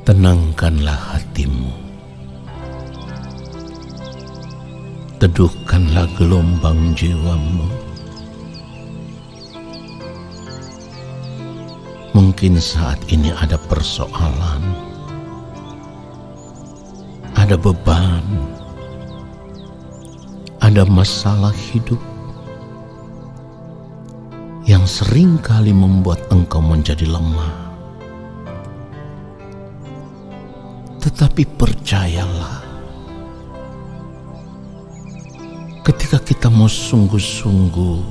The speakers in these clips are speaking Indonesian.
Tenangkanlah hatimu, teduhkanlah gelombang jiwamu. Mungkin saat ini ada persoalan, ada beban, ada masalah hidup yang seringkali membuat engkau menjadi lemah. Tetapi percayalah, ketika kita mau sungguh-sungguh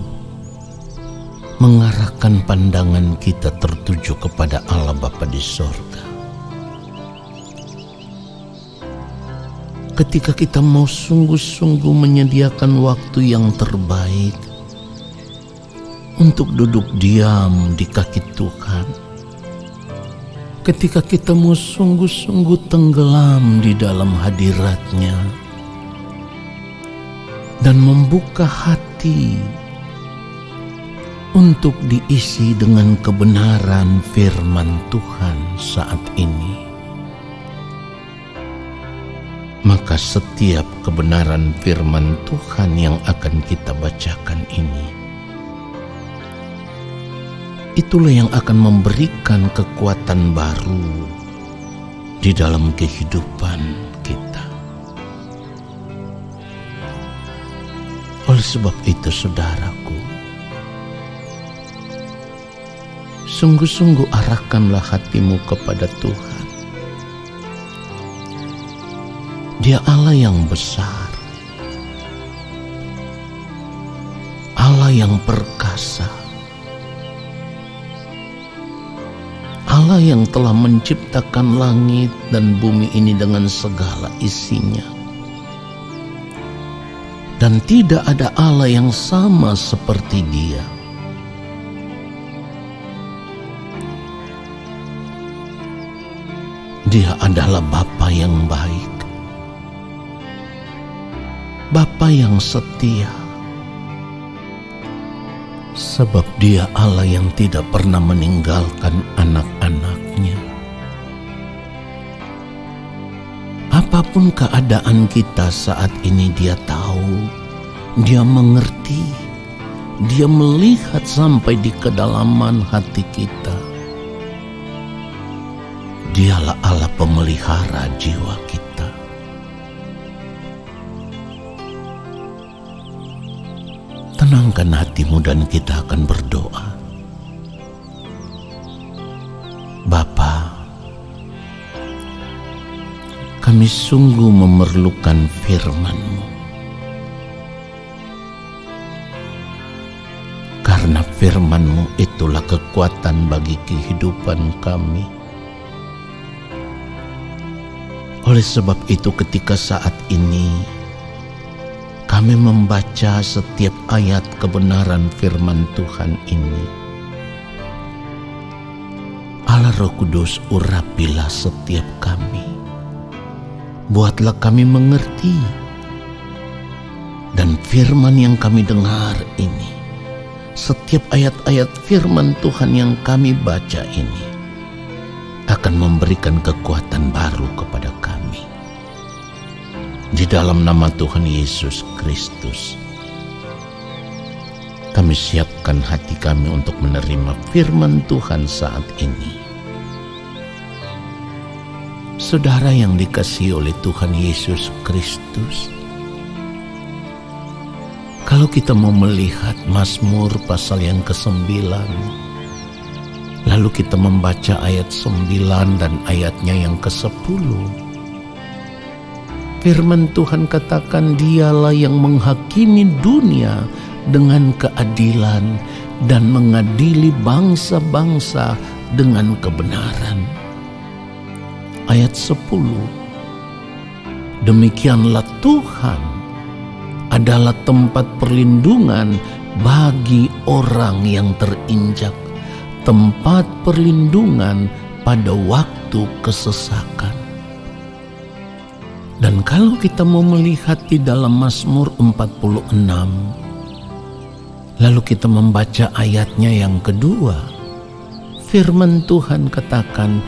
mengarahkan pandangan kita tertuju kepada Allah Bapa di sorga, ketika kita mau sungguh-sungguh menyediakan waktu yang terbaik untuk duduk diam di kaki Tuhan, ketika kita mau sungguh-sungguh tenggelam di dalam hadirat-Nya dan membuka hati untuk diisi dengan kebenaran firman Tuhan saat ini, maka setiap kebenaran firman Tuhan yang akan kita bacakan ini, itulah yang akan memberikan kekuatan baru di dalam kehidupan kita. Oleh sebab itu, saudaraku, sungguh-sungguh arahkanlah hatimu kepada Tuhan. Dia Allah yang besar, Allah yang perkasa, Allah yang telah menciptakan langit dan bumi ini dengan segala isinya. Dan tidak ada Allah yang sama seperti Dia. Dia adalah Bapa yang baik, Bapa yang setia, sebab Dia Allah yang tidak pernah meninggalkan anak-anak-Nya. Apapun keadaan kita saat ini, Dia tahu, Dia mengerti, Dia melihat sampai di kedalaman hati kita. Dialah Allah pemelihara jiwa kita. Tenangkan hatimu dan kita akan berdoa. Bapa, kami sungguh memerlukan firman-Mu. Karena firman-Mu itulah kekuatan bagi kehidupan kami. Oleh sebab itu, ketika saat ini kami membaca setiap ayat kebenaran firman Tuhan ini, Allah Roh Kudus, urapilah setiap kami. Buatlah kami mengerti, dan firman yang kami dengar ini, setiap ayat-ayat firman Tuhan yang kami baca ini, akan memberikan kekuatan baru kepada kami. Di dalam nama Tuhan Yesus Kristus, kami siapkan hati kami untuk menerima firman Tuhan saat ini. Saudara yang dikasihi oleh Tuhan Yesus Kristus, kalau kita mau melihat Mazmur pasal yang ke-9, lalu kita membaca ayat 9 dan ayatnya yang ke-10, firman Tuhan katakan, Dialah yang menghakimi dunia dengan keadilan dan mengadili bangsa-bangsa dengan kebenaran. Ayat 10, demikianlah Tuhan adalah tempat perlindungan bagi orang yang terinjak, tempat perlindungan pada waktu kesesakan. Dan kalau kita mau melihat di dalam Mazmur 46, lalu kita membaca ayatnya yang kedua, firman Tuhan katakan,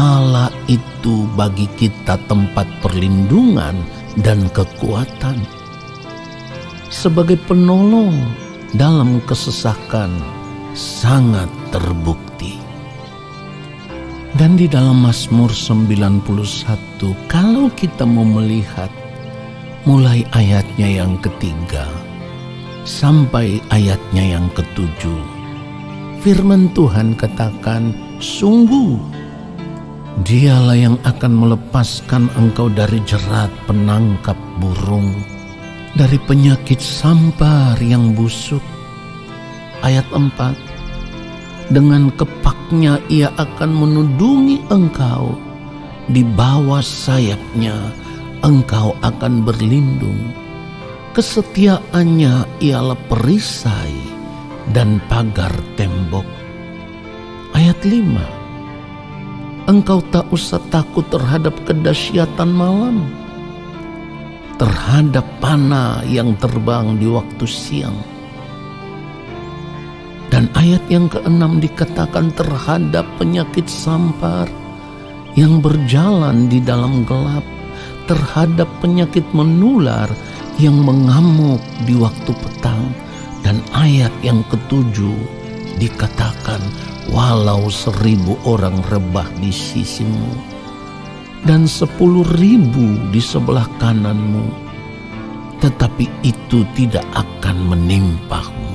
Allah itu bagi kita tempat perlindungan dan kekuatan, sebagai penolong dalam kesesakan sangat terbukti. Dan di dalam Mazmur 91, kalau kita mau melihat mulai ayatnya yang ketiga sampai ayatnya yang ketujuh, firman Tuhan katakan, sungguh Dialah yang akan melepaskan engkau dari jerat penangkap burung, dari penyakit sampar yang busuk. Ayat 4, dengan kepaknya ia akan menudungi engkau, di bawah sayapnya engkau akan berlindung. Kesetiaannya ialah perisai dan pagar tembok. Ayat 5, engkau tak usah takut terhadap kedahsyatan malam, terhadap panah yang terbang di waktu siang. Dan ayat yang ke-6 dikatakan terhadap penyakit sampar yang berjalan di dalam gelap, terhadap penyakit menular yang mengamuk di waktu petang. Dan ayat yang ke-7 dikatakan, walau 1000 orang rebah di sisimu dan 10.000 di sebelah kananmu, tetapi itu tidak akan menimpamu.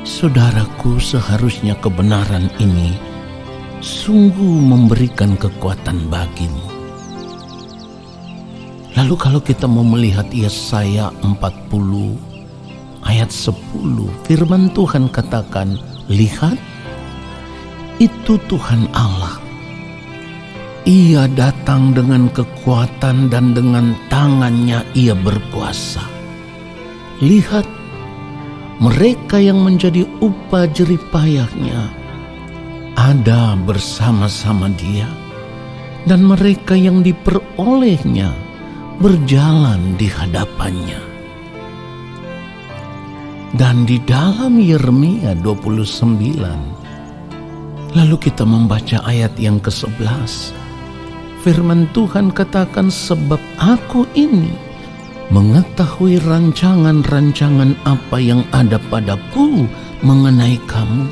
Saudaraku, seharusnya kebenaran ini sungguh memberikan kekuatan bagimu. Lalu kalau kita mau melihat Yesaya 40 ayat 10, firman Tuhan katakan, lihat, itu Tuhan Allah. Ia datang dengan kekuatan dan dengan tangannya ia berkuasa. Lihat, mereka yang menjadi upah jerih payahnya ada bersama-sama dia, dan mereka yang diperolehnya berjalan di hadapannya. Dan di dalam Yeremia 29, lalu kita membaca ayat yang ke-11, firman Tuhan katakan, sebab aku ini mengetahui rancangan-rancangan apa yang ada padaku mengenai kamu.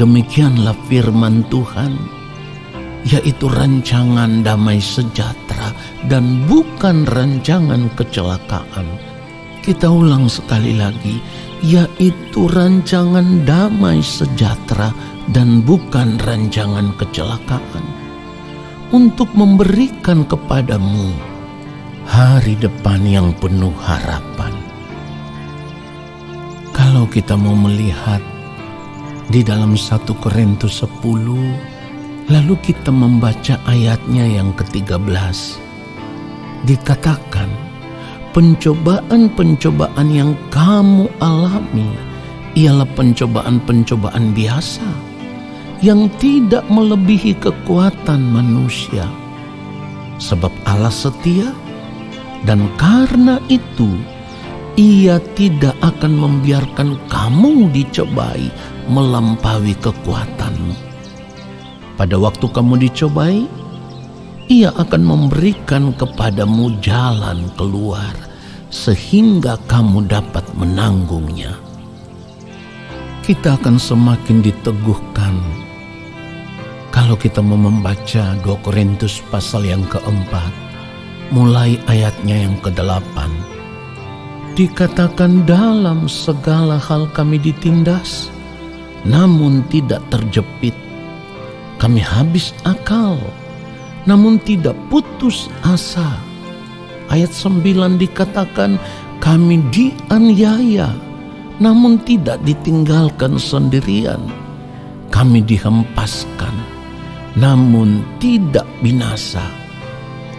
Demikianlah firman Tuhan, yaitu rancangan damai sejahtera dan bukan rancangan kecelakaan. Kita ulang sekali lagi, yaitu rancangan damai sejahtera dan bukan rancangan kecelakaan, untuk memberikan kepadamu hari depan yang penuh harapan. Kalau kita mau melihat di dalam 1 Korintus 10, lalu kita membaca ayatnya yang ke-13, dikatakan, pencobaan-pencobaan yang kamu alami ialah pencobaan-pencobaan biasa yang tidak melebihi kekuatan manusia. Sebab Allah setia, dan karena itu Ia tidak akan membiarkan kamu dicobai melampaui kekuatanmu. Pada waktu kamu dicobai, Ia akan memberikan kepadamu jalan keluar, sehingga kamu dapat menanggungnya. Kita akan semakin diteguhkan kalau kita mau membaca 2 Korintus pasal yang ke-4, mulai ayatnya yang ke-8. Dikatakan, dalam segala hal kami ditindas, namun tidak terjepit. Kami habis akal, namun tidak putus asa. Ayat 9 dikatakan, kami dianiaya, namun tidak ditinggalkan sendirian. Kami dihempaskan, namun tidak binasa.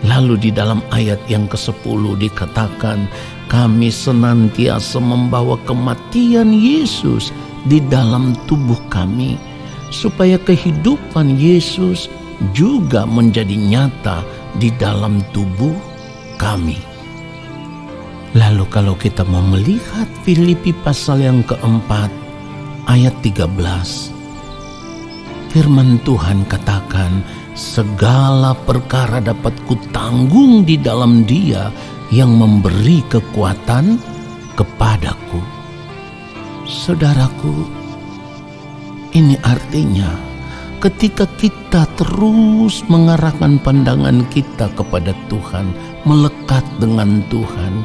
Lalu di dalam ayat yang ke-10 dikatakan, kami senantiasa membawa kematian Yesus di dalam tubuh kami, supaya kehidupan Yesus juga menjadi nyata di dalam tubuh kami. Lalu kalau kita mau melihat Filipi pasal yang ke-4 ayat 13, Firman Tuhan katakan, segala perkara dapat kutanggung di dalam Dia yang memberi kekuatan kepadaku. Saudaraku, ini artinya ketika kita terus mengarahkan pandangan kita kepada Tuhan, melekat dengan Tuhan,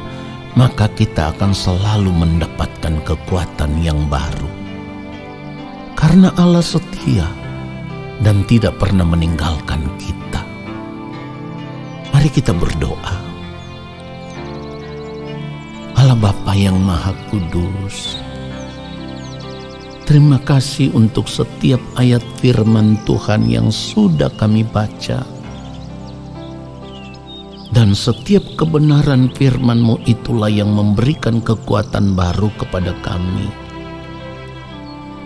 maka kita akan selalu mendapatkan kekuatan yang baru. Karena Allah setia dan tidak pernah meninggalkan kita. Mari kita berdoa. Allah Bapa yang Maha Kudus, terima kasih untuk setiap ayat firman Tuhan yang sudah kami baca. Dan setiap kebenaran firman-Mu itulah yang memberikan kekuatan baru kepada kami.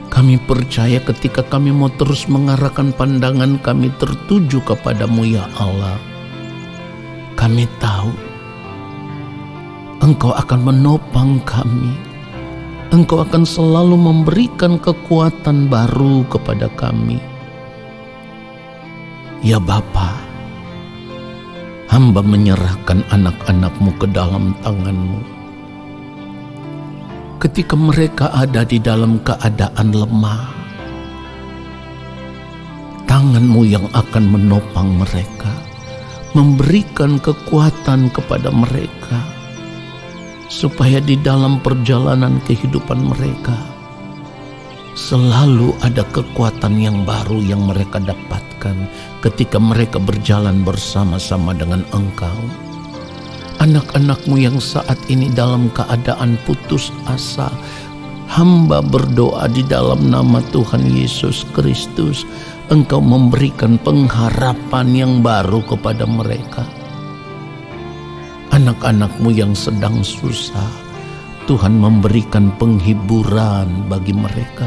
Kami percaya ketika kami mau terus mengarahkan pandangan kami tertuju kepadamu ya Allah, kami tahu Engkau akan menopang kami. Engkau akan selalu memberikan kekuatan baru kepada kami. Ya Bapa, hamba menyerahkan anak-anak-Mu ke dalam tangan-Mu. Ketika mereka ada di dalam keadaan lemah, tangan-Mu yang akan menopang mereka, memberikan kekuatan kepada mereka, supaya di dalam perjalanan kehidupan mereka selalu ada kekuatan yang baru yang mereka dapatkan ketika mereka berjalan bersama-sama dengan Engkau. Anak-anak-Mu yang saat ini dalam keadaan putus asa, hamba berdoa di dalam nama Tuhan Yesus Kristus, Engkau memberikan pengharapan yang baru kepada mereka. Anak-anak-Mu yang sedang susah, Tuhan memberikan penghiburan bagi mereka.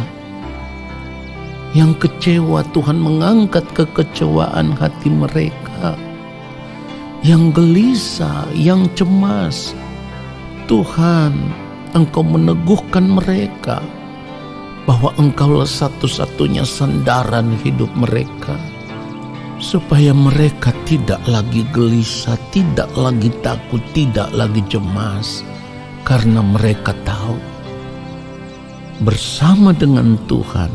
Yang kecewa, Tuhan mengangkat kekecewaan hati mereka. Yang gelisah, yang cemas, Tuhan, Engkau meneguhkan mereka bahwa Engkaulah satu-satunya sandaran hidup mereka, supaya mereka tidak lagi gelisah, tidak lagi takut, tidak lagi cemas, karena mereka tahu bersama dengan Tuhan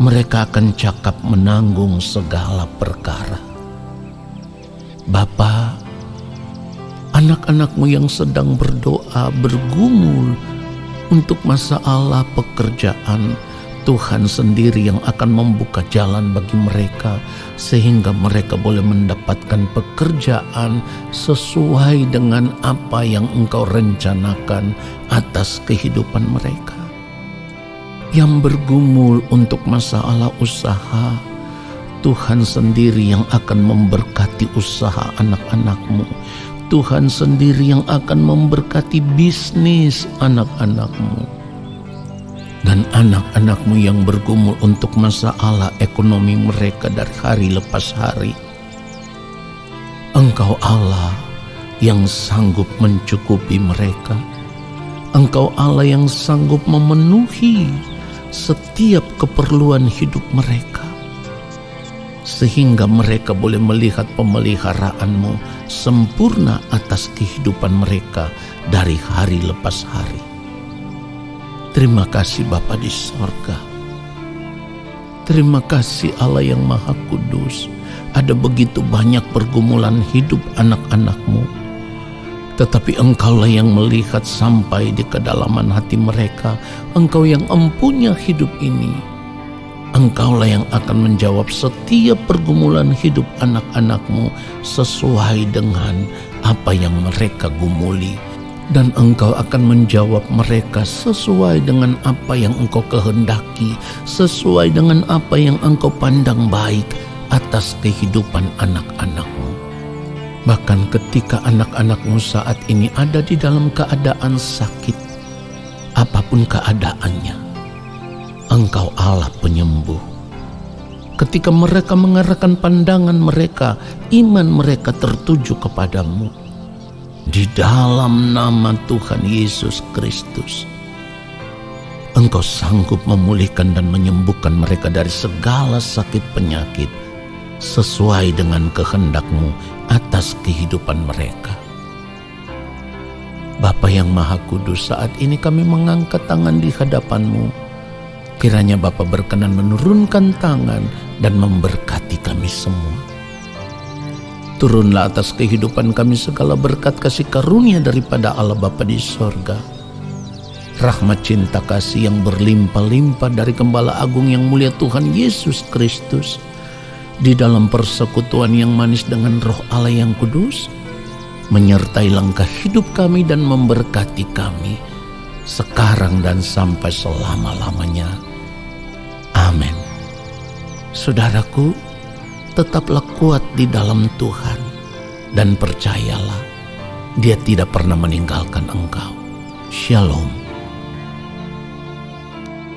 mereka akan cakap menanggung segala perkara. Bapa, anak-anak-Mu yang sedang berdoa, bergumul untuk masalah pekerjaan, Tuhan sendiri yang akan membuka jalan bagi mereka sehingga mereka boleh mendapatkan pekerjaan sesuai dengan apa yang Engkau rencanakan atas kehidupan mereka. Yang bergumul untuk masalah usaha, Tuhan sendiri yang akan memberkati usaha anak-anak-Mu. Tuhan sendiri yang akan memberkati bisnis anak-anak-Mu. Dan anak-anak-Mu yang bergumul untuk masalah ekonomi mereka dari hari lepas hari, Engkau Allah yang sanggup mencukupi mereka. Engkau Allah yang sanggup memenuhi setiap keperluan hidup mereka, sehingga mereka boleh melihat pemeliharaan-Mu sempurna atas kehidupan mereka dari hari lepas hari. Terima kasih Bapa di sorga. Terima kasih Allah yang Maha Kudus. Ada begitu banyak pergumulan hidup anak-anak-Mu, tetapi Engkaulah yang melihat sampai di kedalaman hati mereka. Engkau yang empunya hidup ini. Engkaulah yang akan menjawab setiap pergumulan hidup anak-anak-Mu sesuai dengan apa yang mereka gumuli. Dan Engkau akan menjawab mereka sesuai dengan apa yang Engkau kehendaki, sesuai dengan apa yang Engkau pandang baik atas kehidupan anak-anak-Mu. Bahkan ketika anak-anak-Mu saat ini ada di dalam keadaan sakit, apapun keadaannya, Engkau Allah penyembuh. Ketika mereka mengarahkan pandangan mereka, iman mereka tertuju kepadamu. Di dalam nama Tuhan Yesus Kristus, Engkau sanggup memulihkan dan menyembuhkan mereka dari segala sakit penyakit sesuai dengan kehendak-Mu atas kehidupan mereka. Bapa yang Maha Kudus, saat ini kami mengangkat tangan di hadapan-Mu. Kiranya Bapa berkenan menurunkan tangan dan memberkati kami semua. Turunlah atas kehidupan kami segala berkat kasih karunia daripada Allah Bapa di sorga. Rahmat cinta kasih yang berlimpah-limpah dari Gembala Agung yang mulia Tuhan Yesus Kristus, di dalam persekutuan yang manis dengan Roh Allah yang kudus, menyertai langkah hidup kami dan memberkati kami sekarang dan sampai selama-lamanya. Amin. Saudaraku, tetaplah kuat di dalam Tuhan dan percayalah, Dia tidak pernah meninggalkan engkau. Shalom.